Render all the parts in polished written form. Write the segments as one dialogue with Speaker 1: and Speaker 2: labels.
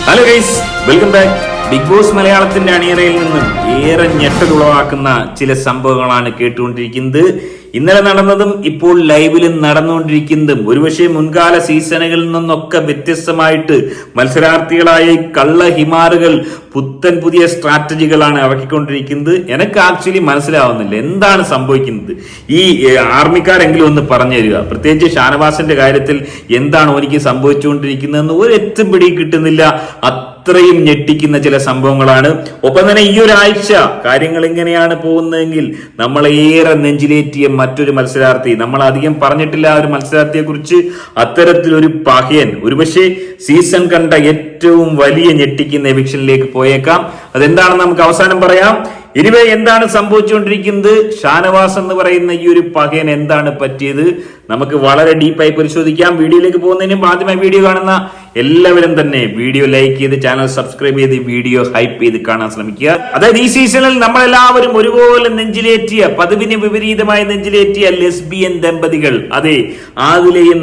Speaker 1: Hello guys, welcome back. Bigg Boss മലയാളത്തിന്റെ അണിയറയിൽ നിന്നും ഏറെ ഞെട്ടലുളവാക്കുന്ന ചില സംഭവങ്ങളാണ് കേട്ടുകൊണ്ടിരിക്കുന്നത്. ഇന്നലെ നടന്നതും ഇപ്പോൾ ലൈവിലും നടന്നുകൊണ്ടിരിക്കുന്നതും ഒരുപക്ഷെ മുൻകാല സീസണുകളിൽ നിന്നൊക്കെ വ്യത്യസ്തമായിട്ട് മത്സരാർത്ഥികളായ കള്ള ഹിമാറുകൾ പുത്തൻ പുതിയ സ്ട്രാറ്റജികളാണ് ഇറക്കിക്കൊണ്ടിരിക്കുന്നത്. എനിക്ക് ആക്ച്വലി മനസ്സിലാവുന്നില്ല എന്താണ് സംഭവിക്കുന്നത്. ഈ ആർമിക്കാരെങ്കിലും ഒന്ന് പറഞ്ഞു തരിക. പ്രത്യേകിച്ച് ഷാനവാസിന്റെ കാര്യത്തിൽ എന്താണ് എനിക്ക് സംഭവിച്ചുകൊണ്ടിരിക്കുന്നതെന്ന് ഒരു എത്തും പിടി കിട്ടുന്നില്ല. അത്രയും ഞെട്ടിക്കുന്ന ചില സംഭവങ്ങളാണ്. ഒപ്പം തന്നെ ഈ ഒരാഴ്ച കാര്യങ്ങൾ ഇങ്ങനെയാണ് പോകുന്നതെങ്കിൽ നമ്മളേറെ നെഞ്ചിലേറ്റിയ മറ്റൊരു മത്സരാർത്ഥി, നമ്മൾ അധികം പറഞ്ഞിട്ടില്ല ആ ഒരു മത്സരാർത്ഥിയെ കുറിച്ച്, അത്തരത്തിലൊരു പഹയൻ ഒരുപക്ഷെ സീസൺ കണ്ട ഏറ്റവും വലിയ ഞെട്ടിക്കുന്ന എവിക്ഷനിലേക്ക് പോയേക്കാം. അതെന്താണെന്ന് നമുക്ക് അവസാനം പറയാം. ഇനിവേ എന്താണ് സംഭവിച്ചുകൊണ്ടിരിക്കുന്നത്, ഷാനവാസ് എന്ന് പറയുന്ന ഈ ഒരു പഹയൻ എന്താണ് പറ്റിയത്, നമുക്ക് വളരെ ഡീപ്പായി പരിശോധിക്കാം. വീഡിയോയിലേക്ക് പോകുന്നതിന് ആദ്യമായി വീഡിയോ കാണുന്ന എല്ലാവരും തന്നെ വീഡിയോ ലൈക്ക് ചെയ്ത് ചാനൽ സബ്സ്ക്രൈബ് ചെയ്ത് വീഡിയോ ഹൈപ്പ് ചെയ്ത് കാണാൻ ശ്രമിക്കുക. അതായത് ഈ സീസണിൽ നമ്മളെല്ലാവരും ഒരുപോലെ നെഞ്ചിലേറ്റിയ, പതിവിന് വിപരീതമായി നെഞ്ചിലേറ്റിയ ലെസ്ബിയൻ ദമ്പതികൾ, അതെ ആദിലയും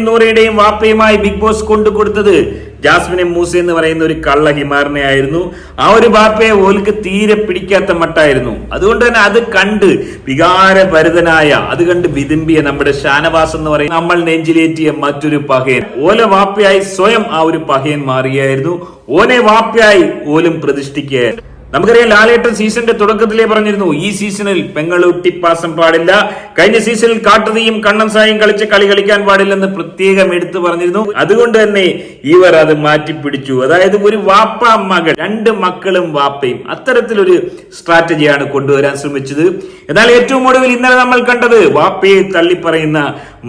Speaker 1: നൂറയുടെയും വാപ്പയുമായി ബിഗ് ബോസ് കൊണ്ടുകൊടുത്തത് ജാസ്മിനെ മൂസ എന്ന് പറയുന്ന ഒരു കള്ള ഹിമാറിനെ ആയിരുന്നു. ആ ഒരു ബാപ്പയെ ഓൽക്ക് തീരെ പിടിക്കാത്ത മട്ടായിരുന്നു. അതുകൊണ്ട് തന്നെ അത് കണ്ട് വികാരഭരിതനായ, അത് കണ്ട് വിതുമ്പിയ നമ്മുടെ ഷാനവാസ് എന്ന് പറയുന്ന നമ്മൾ നെഞ്ചിലേറ്റിയ മറ്റൊരു പഹയൻ ഓല വാപ്പയായി സ്വയം ആ ഒരു പഹയൻ മാറിയായിരുന്നു. ഓനെ വാപ്പയായി ഓലും പ്രതിഷ്ഠിക്കുകയായിരുന്നു. നമുക്കറിയാം, ലാലേട്ടൻ സീസണിന്റെ തുടക്കത്തിലേ പറഞ്ഞിരുന്നു ഈ സീസണിൽ പെങ്ങളൂട്ടിപ്പാസം പാടില്ല, കഴിഞ്ഞ സീസണിൽ കാട്ടുതീയും കണ്ണൻ സായും കളിച്ച കളി കളിക്കാൻ പാടില്ലെന്ന് പ്രത്യേകം എടുത്തു പറഞ്ഞിരുന്നു. അതുകൊണ്ട് തന്നെ ഇവർ അത് മാറ്റിപ്പിടിച്ചു. അതായത് ഒരു വാപ്പ മകൾ, രണ്ട് മക്കളും വാപ്പയും, അത്തരത്തിലൊരു സ്ട്രാറ്റജിയാണ് കൊണ്ടുവരാൻ ശ്രമിച്ചത്. എന്നാൽ ഏറ്റവും ഒടുവിൽ ഇന്നലെ നമ്മൾ കണ്ടത് വാപ്പയെ തള്ളിപ്പറയുന്ന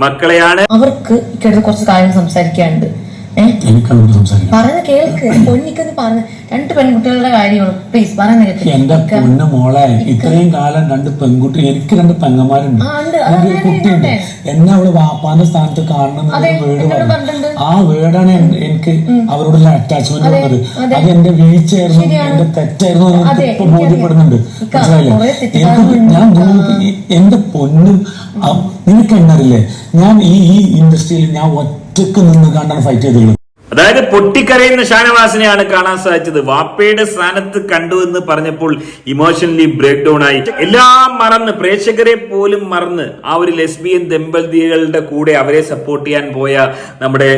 Speaker 1: മക്കളെയാണ്.
Speaker 2: അവർക്ക് കുറച്ച് കാര്യം സംസാരിക്കാനുണ്ട്. പറഞ്ഞ കേൾക്ക്, പൊന്നിക്കെന്ന് പറഞ്ഞ രണ്ട് പെൺകുട്ടികളുടെ കാര്യമാണ്. പ്ലീസ് പറഞ്ഞ
Speaker 3: എന്റെ പൊന്നു മോളെ, ഇത്രയും കാലം രണ്ട് പെൺകുട്ടി, എനിക്ക് രണ്ട് പെങ്ങന്മാരുണ്ട്, കുട്ടിയുണ്ട്. എന്നെ അവള് വാപ്പാന്റെ സ്ഥാനത്ത് കാണണം വേർഡ് പറഞ്ഞു. ആ വേർഡാണ് എനിക്ക് അവരോടുള്ള അറ്റാച്ച്മെന്റ് വന്നത്. അത് എന്റെ വീഴ്ചയായിരുന്നു, എന്റെ തെറ്റായിരുന്നു എന്ന് ഇപ്പൊ ബോധ്യപ്പെടുന്നുണ്ട്. മനസ്സിലായില്ലേ? ഞാൻ എന്റെ പൊന്നും, നിനക്ക് എന്നറിയില്ലേ, ഞാൻ ഈ ഇൻഡസ്ട്രിയിൽ ഞാൻ ഒറ്റക്ക് നിന്ന് കണ്ടാണ് ഫൈറ്റ് ചെയ്തുള്ളത്.
Speaker 1: അതായത് പൊട്ടിക്കരയുന്ന ഷാനവാസിനെയാണ് കാണാൻ സാധിച്ചത്. വാപ്പയുടെ സ്ഥാനത്ത് കണ്ടു എന്ന് പറഞ്ഞപ്പോൾ ഇമോഷണലി ബ്രേക്ക് ഡൗൺ ആയി, എല്ലാം മറന്ന്, പ്രേക്ഷകരെ പോലും മറന്ന് ആ ഒരു ലെസ്ബിയൻ ദമ്പതികളുടെ കൂടെ അവരെ സപ്പോർട്ട് ചെയ്യാൻ പോയ നമ്മുടെ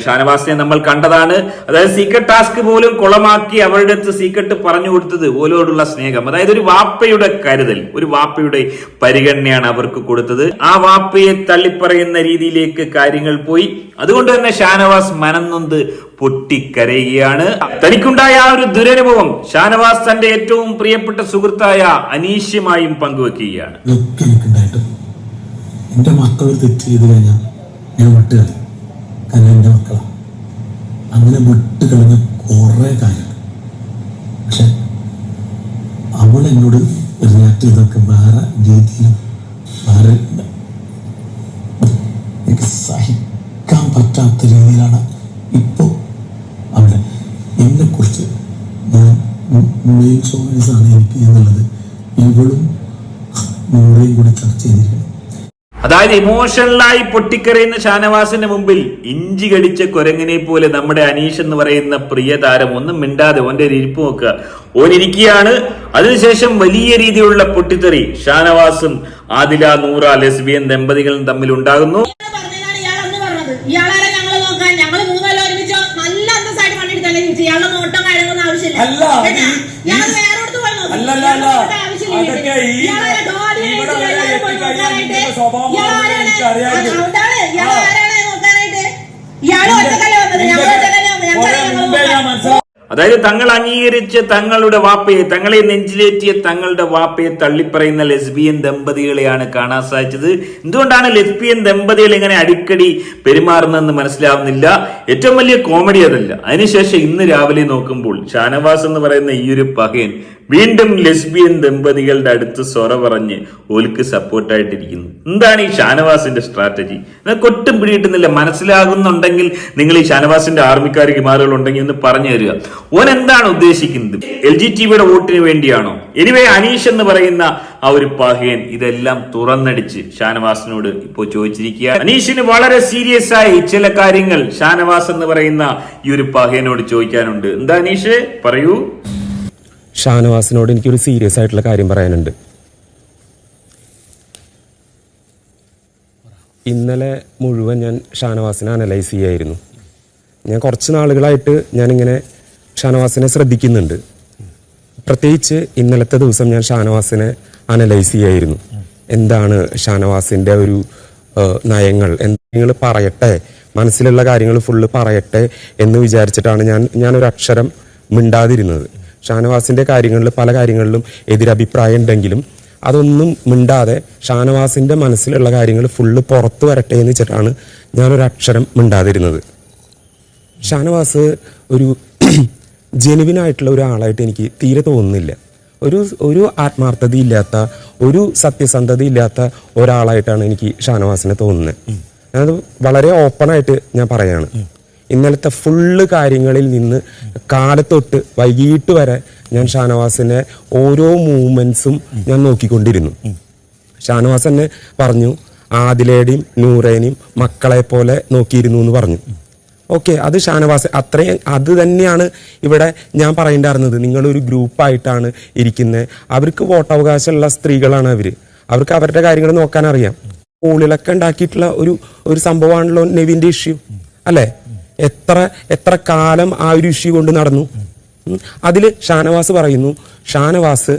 Speaker 1: ഷാനവാസിനെ നമ്മൾ കണ്ടതാണ്. അതായത് സീക്രട്ട് ടാസ്ക് പോലും കുളമാക്കി അവരുടെ അടുത്ത് സീക്രട്ട് പറഞ്ഞു കൊടുത്തത് ഓലോടുള്ള സ്നേഹം, അതായത് ഒരു വാപ്പയുടെ കരുതൽ, ഒരു വാപ്പയുടെ പരിഗണനയാണ് അവർക്ക് കൊടുത്തത്. ആ വാപ്പയെ തള്ളിപ്പറയുന്ന രീതിയിലേക്ക് കാര്യങ്ങൾ പോയി. അതുകൊണ്ട് തന്നെ ഷാനവാസ് മനംനൊന്ത് പൊട്ടിക്കരയുകയാണ്. തനിക്കുണ്ടായ ആ ഒരു ദുരനുഭവം ഷാനവാസ് തന്റെ ഏറ്റവും പ്രിയപ്പെട്ട സുഹൃത്തായ അനീഷുമായും പങ്കുവെക്കുകയാണ്.
Speaker 3: എന്റെ മക്കൾ തെറ്റ് ചെയ്ത് കഴിഞ്ഞാൽ ഞാൻ വിട്ടുകളി, കാരണം എന്റെ മക്കളാ. അങ്ങനെ വിട്ടുകളഞ്ഞ കുറെ കാര്യം. പക്ഷെ അവൾ എന്നോട് റിയാക്ട് ചെയ്തൊക്കെ വേറെ രീതിയിലും വേറെ എനിക്ക് സഹിക്കാൻ പറ്റാത്ത രീതിയിലാണ് ഇപ്പോ അവിടെ എന്നെ കുറിച്ച് ഞാൻ മെയിൻ ചോയ്സാണ് എനിക്ക് എന്നുള്ളത് ഇവളും നൂറേയും കൂടി ചർച്ച ചെയ്തിരിക്കണം.
Speaker 1: അതായത് ഇമോഷണലായി പൊട്ടിക്കരയുന്ന ഷാനവാസിന്റെ മുമ്പിൽ ഇഞ്ചി കടിച്ച കുരങ്ങനെ പോലെ നമ്മുടെ അനീഷ് എന്ന് പറയുന്ന പ്രിയ താരം ഒന്നും മിണ്ടാതെ ഓന്റെ ഇരിപ്പ് നോക്കുക, ഓനിരിക്കുകയാണ്. അതിനുശേഷം വലിയ രീതിയിലുള്ള പൊട്ടിത്തെറി ഷാനവാസും ആദില നൂറ ലെസ്ബിയൻ ദമ്പതികളും തമ്മിൽ ഉണ്ടാകുന്നു. അതായത് തങ്ങൾ അംഗീകരിച്ച് തങ്ങളുടെ വാപ്പയെ, തങ്ങളെ നെഞ്ചിലേറ്റിയ തങ്ങളുടെ വാപ്പയെ തള്ളിപ്പറയുന്ന ലെസ്ബിയൻ ദമ്പതികളെയാണ് കാണാൻ സാധിച്ചത്. എന്തുകൊണ്ടാണ് ലെസ്ബിയൻ ദമ്പതികൾ ഇങ്ങനെ അടിക്കടി പെരുമാറുന്നതെന്ന് മനസ്സിലാവുന്നില്ല. ഏറ്റവും വലിയ കോമഡി അതല്ല. അതിനുശേഷം ഇന്ന് രാവിലെ നോക്കുമ്പോൾ ഷാനവാസ് എന്ന് പറയുന്ന ഈ ഒരു പഹയൻ വീണ്ടും ലെസ്ബിയൻ ദമ്പതികളുടെ അടുത്ത് സൊറ പറഞ്ഞ് ഓൽക്ക് സപ്പോർട്ടായിട്ടിരിക്കുന്നു. എന്താണ് ഈ ഷാനവാസിന്റെ സ്ട്രാറ്റജി? നിങ്ങൾക്ക് ഒട്ടും പിടികിട്ടുന്നില്ല. മനസ്സിലാകുന്നുണ്ടെങ്കിൽ നിങ്ങൾ ഈ ഷാനവാസിന്റെ ആർമിക്കാർ ഹിമാറുകൾ ഉണ്ടെങ്കിൽ ഒന്ന് പറഞ്ഞു തരിക. ഓൻ എന്താണ് ഉദ്ദേശിക്കുന്നത്? LGTVയുടെ വോട്ടിന് വേണ്ടിയാണോ? എനിവേ അനീഷ് എന്ന് പറയുന്ന ആ ഒരു പഹയൻ ഇതെല്ലാം തുറന്നടിച്ച് ഷാനവാസിനോട് ഇപ്പോൾ ചോദിച്ചിരിക്കുക. അനീഷിന് വളരെ സീരിയസ് ആയി ചില കാര്യങ്ങൾ ഷാനവാസ് എന്ന് പറയുന്ന ഈ ഒരു പഹയനോട് ചോദിക്കാനുണ്ട്. എന്താ അനീഷ്, പറയൂ.
Speaker 4: ഷാനവാസിനോട് എനിക്കൊരു സീരിയസ് ആയിട്ടുള്ള കാര്യം പറയാനുണ്ട്. ഇന്നലെ മുഴുവൻ ഞാൻ ഷാനവാസിനെ അനലൈസ് ചെയ്യായിരുന്നു. ഞാൻ കുറച്ച് നാളുകളായിട്ട് ഞാനിങ്ങനെ ഷാനവാസിനെ ശ്രദ്ധിക്കുന്നുണ്ട്. പ്രത്യേകിച്ച് ഇന്നലത്തെ ദിവസം ഞാൻ ഷാനവാസിനെ അനലൈസ് ചെയ്യായിരുന്നു. എന്താണ് ഷാനവാസിൻ്റെ ഒരു നയങ്ങൾ, എന്തെങ്കിലും പറയട്ടെ, മനസ്സിലുള്ള കാര്യങ്ങൾ ഫുള്ള് പറയട്ടെ എന്ന് വിചാരിച്ചിട്ടാണ് ഞാനൊരു അക്ഷരം മിണ്ടാതിരുന്നത്. ഷാനവാസിൻ്റെ കാര്യങ്ങളിൽ പല കാര്യങ്ങളിലും എതിരഭിപ്രായം ഉണ്ടെങ്കിലും അതൊന്നും മിണ്ടാതെ ഷാനവാസിൻ്റെ മനസ്സിലുള്ള കാര്യങ്ങൾ ഫുള്ള് പുറത്തു വരട്ടെ എന്ന് വെച്ചിട്ടാണ് ഞാനൊരു അക്ഷരം മിണ്ടാതിരുന്നത്. ഷാനവാസ് ഒരു ജെനുവിനായിട്ടുള്ള ഒരാളായിട്ട് എനിക്ക് തീരെ തോന്നുന്നില്ല. ഒരു ആത്മാർത്ഥതയില്ലാത്ത, ഒരു സത്യസന്ധതയില്ലാത്ത ഒരാളായിട്ടാണ് എനിക്ക് ഷാനവാസിനെ തോന്നുന്നത്. ഞാനത് വളരെ ഓപ്പണായിട്ട് ഞാൻ പറയാണ്. ഇന്നലത്തെ ഫുള്ള് കാര്യങ്ങളിൽ നിന്ന് കാലത്തൊട്ട് വൈകിട്ട് വരെ ഞാൻ ഷാനവാസിനെ ഓരോ മൂവ്മെന്റ്സും ഞാൻ നോക്കിക്കൊണ്ടിരുന്നു. ഷാനവാസ് തന്നെ പറഞ്ഞു, ആദിലയുടെയും നൂറേനെയും മക്കളെ പോലെ നോക്കിയിരുന്നു എന്ന് പറഞ്ഞു. ഓക്കെ, അത് ഷാനവാസ് അത്രയും, അത് തന്നെയാണ് ഇവിടെ ഞാൻ പറയേണ്ടായിരുന്നത്. നിങ്ങളൊരു ഗ്രൂപ്പായിട്ടാണ് ഇരിക്കുന്നത്. അവർക്ക് വോട്ടവകാശമുള്ള സ്ത്രീകളാണ് അവർക്ക് അവരുടെ കാര്യങ്ങൾ നോക്കാൻ അറിയാം. സ്കൂളിലൊക്കെ ഉണ്ടാക്കിയിട്ടുള്ള ഒരു സംഭവമാണല്ലോ നെവിൻ്റെ ഇഷ്യൂ അല്ലേ? എത്ര കാലം ആ ഒരു ഇഷ്യൂ കൊണ്ട് നടന്നു. അതിൽ ഷാനവാസ് പറയുന്നു, ഷാനവാസ്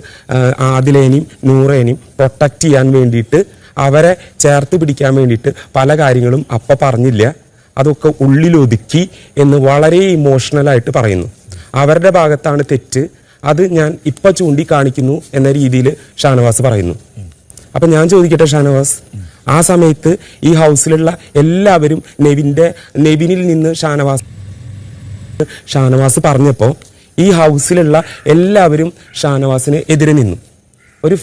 Speaker 4: ആദിലേനെയും നൂറേനെയും പ്രൊട്ടക്റ്റ് ചെയ്യാൻ വേണ്ടിയിട്ട്, അവരെ ചേർത്ത് പിടിക്കാൻ വേണ്ടിയിട്ട് പല കാര്യങ്ങളും പറഞ്ഞില്ല, അതൊക്കെ ഉള്ളിലൊതുക്കി എന്ന് വളരെ ഇമോഷണലായിട്ട് പറയുന്നു. അവരുടെ ഭാഗത്താണ് തെറ്റ്, അത് ഞാൻ ഇപ്പം ചൂണ്ടിക്കാണിക്കുന്നു എന്ന രീതിയിൽ ഷാനവാസ് പറയുന്നു. അപ്പം ഞാൻ ചോദിക്കട്ടെ ഷാനവാസ്, ആ സമയത്ത് ഈ ഹൗസിലുള്ള എല്ലാവരും നെവിനിൽ നിന്ന് ഷാനവാസ് പറഞ്ഞപ്പോൾ ഈ ഹൗസിലുള്ള എല്ലാവരും ഷാനവാസിന് എതിരെ നിന്നു. ഒരു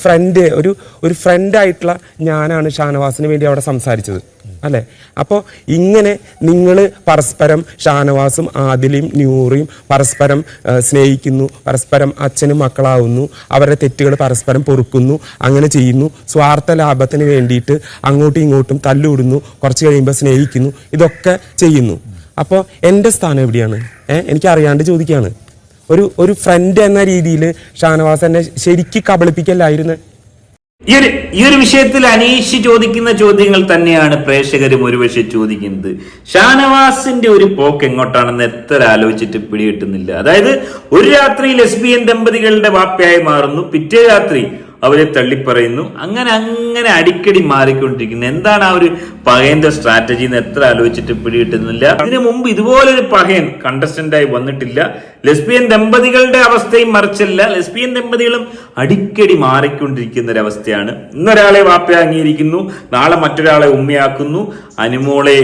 Speaker 4: ഫ്രണ്ടായിട്ടുള്ള ഞാനാണ് ഷാനവാസിന് വേണ്ടി അവിടെ സംസാരിച്ചത് അല്ലേ? അപ്പോൾ ഇങ്ങനെ നിങ്ങൾ പരസ്പരം, ഷാനവാസും ആദിലയും നൂറയും പരസ്പരം സ്നേഹിക്കുന്നു, പരസ്പരം അച്ഛനും മക്കളാവുന്നു, അവരുടെ തെറ്റുകൾ പരസ്പരം പൊറുക്കുന്നു, അങ്ങനെ ചെയ്യുന്നു, സ്വാർത്ഥ ലാഭത്തിന് വേണ്ടിയിട്ട് അങ്ങോട്ടും ഇങ്ങോട്ടും തല്ലുവിടുന്നു, കുറച്ച് കഴിയുമ്പോൾ സ്നേഹിക്കുന്നു, ഇതൊക്കെ ചെയ്യുന്നു. അപ്പോൾ എൻ്റെ സ്ഥാനം എവിടെയാണ്? എനിക്ക് അറിയാണ്ട് ചോദിക്കുകയാണ്. ഒരു ഫ്രണ്ട് എന്ന രീതിയിൽ ഷാനവാസ് എന്നെ ശരിക്കും കബളിപ്പിക്കല്ലായിരുന്നു.
Speaker 1: ഈ ഒരു വിഷയത്തിൽ അനീഷ് ചോദിക്കുന്ന ചോദ്യങ്ങൾ തന്നെയാണ് പ്രേക്ഷകരും ഒരുപക്ഷെ ചോദിക്കുന്നത്. ഷാനവാസിന്റെ ഒരു പോക്ക് എങ്ങോട്ടാണെന്ന് എത്ര ആലോചിച്ചിട്ട് പിടികിട്ടുന്നില്ല. അതായത് ഒരു രാത്രി ലെസ്ബിയൻ ദമ്പതികളുടെ വാപ്പയായി മാറുന്നു, പിറ്റേ രാത്രി അവരെ തള്ളിപ്പറയുന്നു, അങ്ങനെ അടിക്കടി മാറിക്കൊണ്ടിരിക്കുന്നു. എന്താണ് ആ ഒരു പഹയന്റെ സ്ട്രാറ്റജി എന്ന് എത്ര ആലോചിച്ചിട്ട് പിടികിട്ടുന്നില്ല. ഇതിനു മുമ്പ് ഇതുപോലൊരു പഹയൻ കണ്ടസ്റ്റന്റായി വന്നിട്ടില്ല. ലെസ്ബിയൻ ദമ്പതികളുടെ അവസ്ഥയും മറിച്ചല്ല, ലെസ്ബിയൻ ദമ്പതികളും അടിക്കടി മാറിക്കൊണ്ടിരിക്കുന്ന ഒരവസ്ഥയാണ്. ഇന്നൊരാളെ വാപ്പയാങ്ങിയിരിക്കുന്നു, നാളെ മറ്റൊരാളെ ഉമ്മയാക്കുന്നു, അനുമോളെ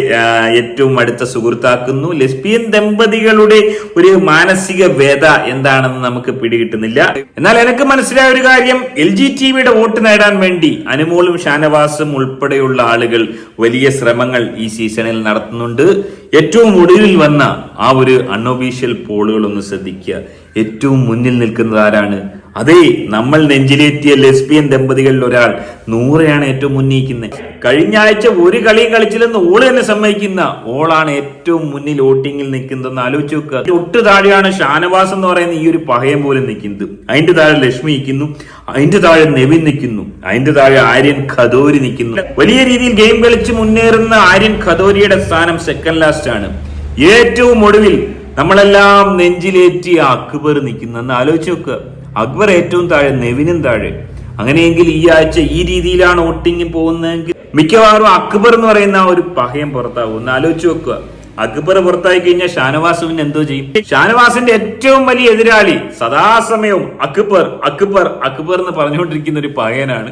Speaker 1: ഏറ്റവും അടുത്ത സുഹൃത്താക്കുന്നു. ലെസ്ബിയൻ ദമ്പതികളുടെ ഒരു മാനസിക വ്യത എന്താണെന്ന് നമുക്ക് പിടികിട്ടുന്നില്ല. എന്നാൽ എനിക്ക് മനസ്സിലായ ഒരു കാര്യം, LGTVയുടെ വോട്ട് നേടാൻ വേണ്ടി അനുമോളും ഷാനവാസും ഉൾപ്പെടെയുള്ള ആളുകൾ വലിയ ശ്രമങ്ങൾ ഈ സീസണിൽ നടത്തുന്നുണ്ട്. ഏറ്റവും ഒടുവിൽ വന്ന ആ ഒരു അൺഒഫീഷ്യൽ പോളുകൾ ഒന്ന് ശ്രദ്ധിക്കുക. ഏറ്റവും മുന്നിൽ നിൽക്കുന്നത് ആരാണ്? അതേ, നമ്മൾ നെഞ്ചിലേറ്റിയ ലെസ്ബിയൻ ദമ്പതികളിൽ ഒരാൾ നൂറയാണ് ഏറ്റവും മുന്നിക്കുന്നത്. കഴിഞ്ഞ ആഴ്ച ഒരു കളിയും കളിച്ചില്ലെന്ന് ഓള് തന്നെ സമ്മതിക്കുന്ന ഓളാണ് ഏറ്റവും മുന്നിൽ വോട്ടിങ്ങിൽ നിൽക്കുന്നതെന്ന് ആലോചിച്ച് നോക്കുക. ഒട്ട് താഴെയാണ് ഷാനവാസ് എന്ന് പറയുന്ന ഈ ഒരു പഹയം പോലും നിൽക്കുന്നത്. അതിന്റെ താഴെ ലക്ഷ്മി നിൽക്കുന്നു, അതിന്റെ താഴെ നെവിൻ നിൽക്കുന്നു, അതിന്റെ താഴെ ആര്യൻ ഖദോരി നിൽക്കുന്നു. വലിയ രീതിയിൽ ഗെയിം കളിച്ച് മുന്നേറുന്ന ആര്യൻ ഖദോരിയുടെ സ്ഥാനം സെക്കൻഡ് ലാസ്റ്റ് ആണ്. ഏറ്റവും ഒടുവിൽ നമ്മളെല്ലാം നെഞ്ചിലേറ്റി അക്ബർ നിൽക്കുന്നെന്ന് ആലോചിച്ച് നോക്കുക. അക്ബർ ഏറ്റവും താഴെ, നെവിനും താഴെ. അങ്ങനെയെങ്കിൽ ഈ ആഴ്ച ഈ രീതിയിലാണ് വോട്ടിംഗ് പോകുന്നതെങ്കിൽ മിക്കവാറും അക്ബർ എന്ന് പറയുന്ന ആ ഒരു പഹയം പുറത്താവും. ഒന്ന് ആലോചിച്ച് വെക്കുക. അക്ബർ പുറത്തായി കഴിഞ്ഞാൽ ഷാനവാസുവിന് എന്തോ ചെയ്യും? ഷാനവാസിന്റെ ഏറ്റവും വലിയ എതിരാളി സദാസമയവും അക്ബർ അക്ബർ അക്ബർ എന്ന് പറഞ്ഞുകൊണ്ടിരിക്കുന്ന ഒരു പഹയനാണ്.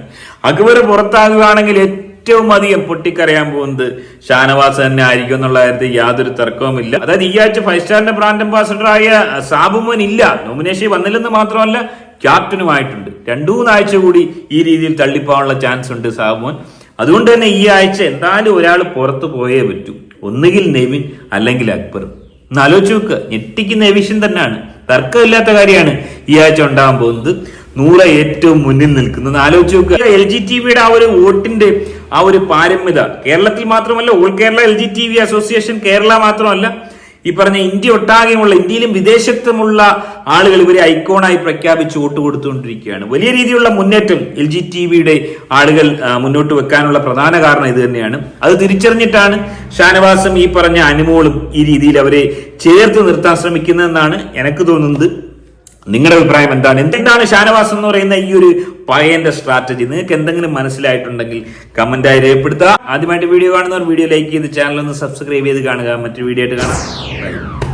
Speaker 1: അക്ബർ പുറത്താകുകയാണെങ്കിൽ ഏറ്റവും അധികം പൊട്ടിക്കരയാൻ പോകുന്നത് ഷാനവാസ് തന്നെ ആയിരിക്കും എന്നുള്ള കാര്യത്തിൽ യാതൊരു തർക്കവുമില്ല. അതായത് ഈ ആഴ്ച 5 സ്റ്റാറിന്റെ ബ്രാൻഡ് അംബാസഡറായ സാബുമോൻ ഇല്ല, നോമിനേഷൻ വന്നില്ലെന്ന് മാത്രമല്ല ക്യാപ്റ്റനുമായിട്ടുണ്ട്. 2-3 ആഴ്ച കൂടി ഈ രീതിയിൽ തള്ളിപ്പോകാനുള്ള ചാൻസ് ഉണ്ട് സാബുമോൻ. അതുകൊണ്ട് തന്നെ ഈ ആഴ്ച എന്തായാലും ഒരാൾ പുറത്തു പോയേ പറ്റൂ. ഒന്നുകിൽ നെവിൻ അല്ലെങ്കിൽ അക്ബർ. ഒന്ന് ആലോചിച്ച് നോക്കുക. ഞെട്ടിക്കുന്ന എവിഷൻ തന്നെയാണ്. തർക്കമില്ലാത്ത കാര്യമാണ് ഈ ആഴ്ച ഉണ്ടാകാൻ പോകുന്നത്. നൂറ ഏറ്റവും മുന്നിൽ നിൽക്കുന്നത് ആലോചിച്ച് നോക്കുക. LGTVയുടെ ആ ഒരു വോട്ടിന്റെ ആ ഒരു പാരമ്യത കേരളത്തിൽ മാത്രമല്ല, all Kerala LGTV association Kerala മാത്രമല്ല, ഈ പറഞ്ഞ ഇന്ത്യ ഒട്ടാകെയുമുള്ള, ഇന്ത്യയിലും വിദേശത്തുമുള്ള ആളുകൾ ഇവരെ ഐക്കോണായി പ്രഖ്യാപിച്ച് വോട്ട് കൊടുത്തുകൊണ്ടിരിക്കുകയാണ്. വലിയ രീതിയിലുള്ള മുന്നേറ്റം LGTVയുടെ ആളുകൾ മുന്നോട്ട് വെക്കാനുള്ള പ്രധാന കാരണം ഇത് തന്നെയാണ്. അത് തിരിച്ചറിഞ്ഞിട്ടാണ് ഷാനവാസും ഈ പറഞ്ഞ അനുമോളും ഈ രീതിയിൽ അവരെ ചേർത്ത് നിർത്താൻ ശ്രമിക്കുന്നതെന്നാണ് എനിക്ക് തോന്നുന്നത്. നിങ്ങളുടെ അഭിപ്രായം എന്താണ്? എന്താണ് ഷാനവാസ് എന്ന് പറയുന്ന ഈ ഒരു പയ്യന്റെ സ്ട്രാറ്റജി? നിങ്ങൾക്ക് എന്തെങ്കിലും മനസ്സിലായിട്ടുണ്ടെങ്കിൽ കമന്റായി രേഖപ്പെടുത്തുക. ആദ്യമായിട്ട് വീഡിയോ കാണുന്നവർ വീഡിയോ ലൈക്ക് ചെയ്ത് ചാനൽ ഒന്ന് സബ്സ്ക്രൈബ് ചെയ്ത് കാണുക. മറ്റൊരു വീഡിയോ ആയിട്ട് കാണാം.